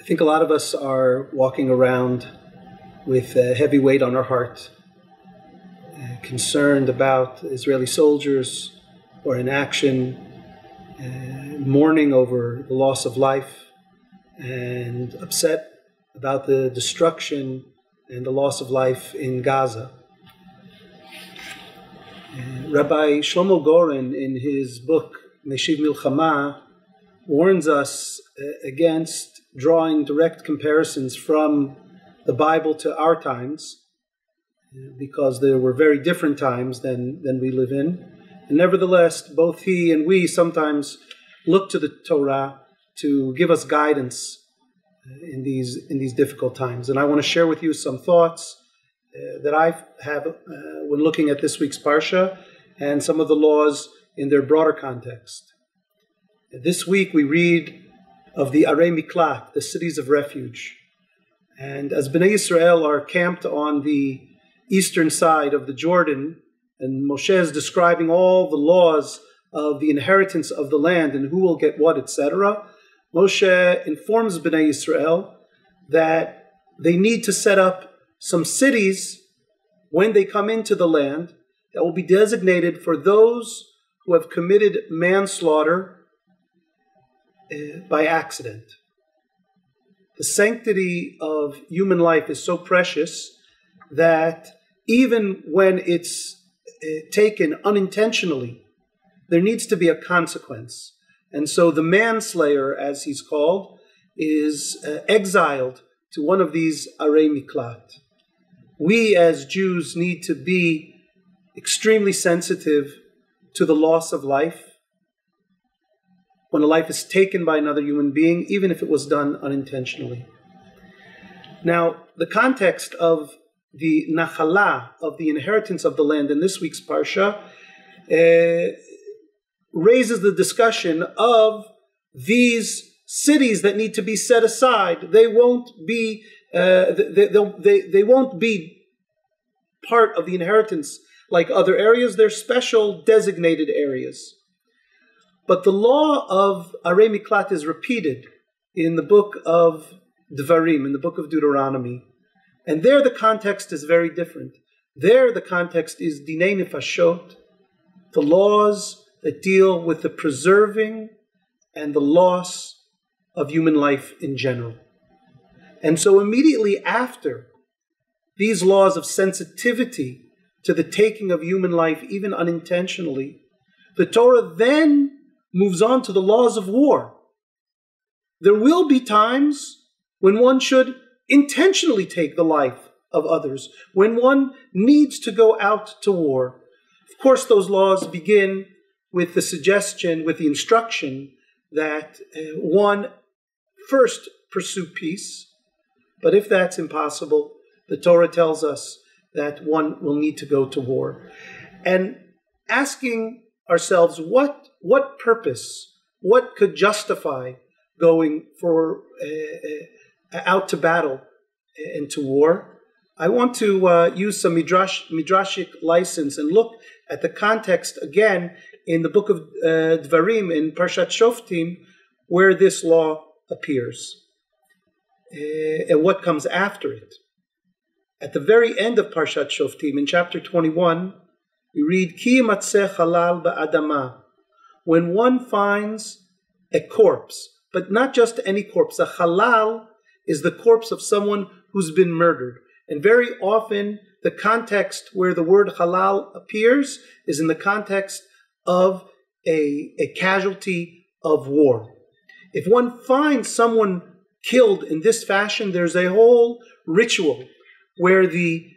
I think a lot of us are walking around with a heavy weight on our heart, concerned about Israeli soldiers who are in action, mourning over the loss of life, and upset about the destruction and the loss of life in Gaza. Rabbi Shlomo Goren, in his book Meshiv Milchama, warns us against drawing direct comparisons from the Bible to our times, because there were very different times than we live in. And nevertheless, both he and we sometimes look to the Torah to give us guidance in these difficult times. And I want to share with you some thoughts that I have when looking at this week's Parsha and some of the laws in their broader context. This week we read of the Arei Miklat, the cities of refuge. And as Bnei Yisrael are camped on the eastern side of the Jordan, and Moshe is describing all the laws of the inheritance of the land and who will get what, etc., Moshe informs Bnei Yisrael that they need to set up some cities when they come into the land that will be designated for those who have committed manslaughter by accident. The sanctity of human life is so precious that even when it's taken unintentionally, there needs to be a consequence. And so the manslayer, as he's called, is exiled to one of these Arei Miklat. We as Jews need to be extremely sensitive to the loss of life when a life is taken by another human being, even if it was done unintentionally. Now, the context of the Nachala, of the inheritance of the land in this week's Parsha, raises the discussion of these cities that need to be set aside. They won't be they won't be part of the inheritance like other areas. They're special designated areas. But the law of Arei Miklat is repeated in the book of Devarim, in the book of Deuteronomy. And there the context is very different. There the context is Dinei Nefashot, the laws that deal with the preserving and the loss of human life in general. And so immediately after these laws of sensitivity to the taking of human life, even unintentionally, the Torah then moves on to the laws of war. There will be times when one should intentionally take the life of others, when one needs to go out to war. Of course, those laws begin with the suggestion, with the instruction that one first pursue peace. But if that's impossible, the Torah tells us that one will need to go to war. And asking ourselves, what purpose, what could justify going for out to battle and to war? I want to use some midrashic license and look at the context again in the book of Dvarim, in Parshat Shoftim, where this law appears and what comes after it. At the very end of Parshat Shoftim, in chapter 21, we read, Ki yimatzeh halal ba'adama, when one finds a corpse, but not just any corpse. A halal is the corpse of someone who's been murdered. And very often, the context where the word halal appears is in the context of a casualty of war. If one finds someone killed in this fashion, there's a whole ritual where the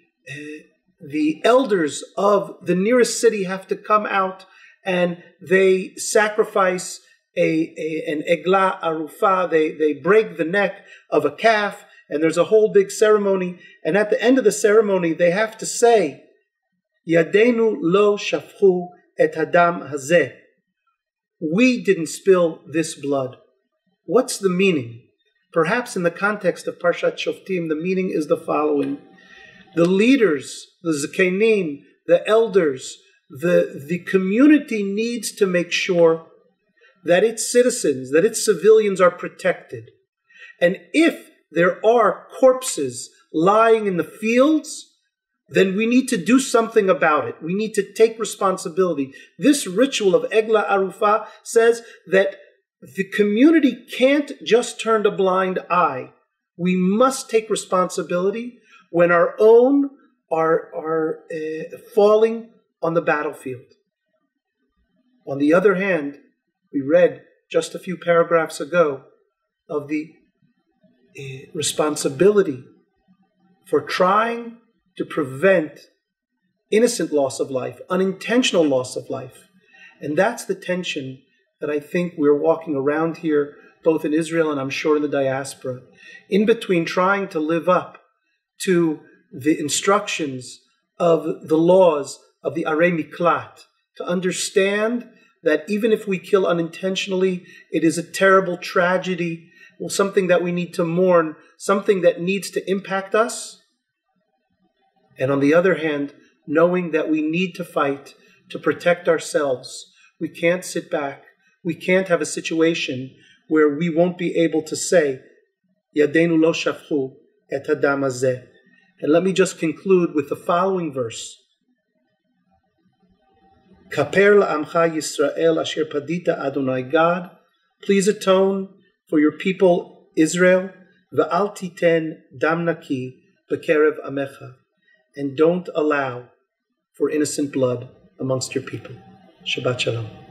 elders of the nearest city have to come out and they sacrifice an egla arufa. They break the neck of a calf, and there's a whole big ceremony. And at the end of the ceremony, they have to say, Yadenu lo shafchu et hadam hazeh. We didn't spill this blood. What's the meaning? Perhaps in the context of Parshat Shoftim, the meaning is the following. The leaders, the zakenim, the elders, the community needs to make sure that its citizens, that its civilians are protected. And if there are corpses lying in the fields, then we need to do something about it. We need to take responsibility. This ritual of Egla Arufah says that the community can't just turn a blind eye. We must take responsibility when our own are falling on the battlefield. On the other hand, we read just a few paragraphs ago of the responsibility for trying to prevent innocent loss of life, unintentional loss of life. And that's the tension that I think we're walking around here, both in Israel and I'm sure in the diaspora, in between trying to live up to the instructions of the laws of the Arei Miklat, to understand that even if we kill unintentionally, it is a terrible tragedy, something that we need to mourn, something that needs to impact us. And on the other hand, knowing that we need to fight to protect ourselves. We can't sit back. We can't have a situation where we won't be able to say, Yadeinu lo shafchu et hadam hazeh. And let me just conclude with the following verse. Kaper la'amcha Yisrael asher padita Adonai, God, please atone for your people Israel, ve'al titen dam naki b'kerev amecha, and don't allow for innocent blood amongst your people. Shabbat Shalom.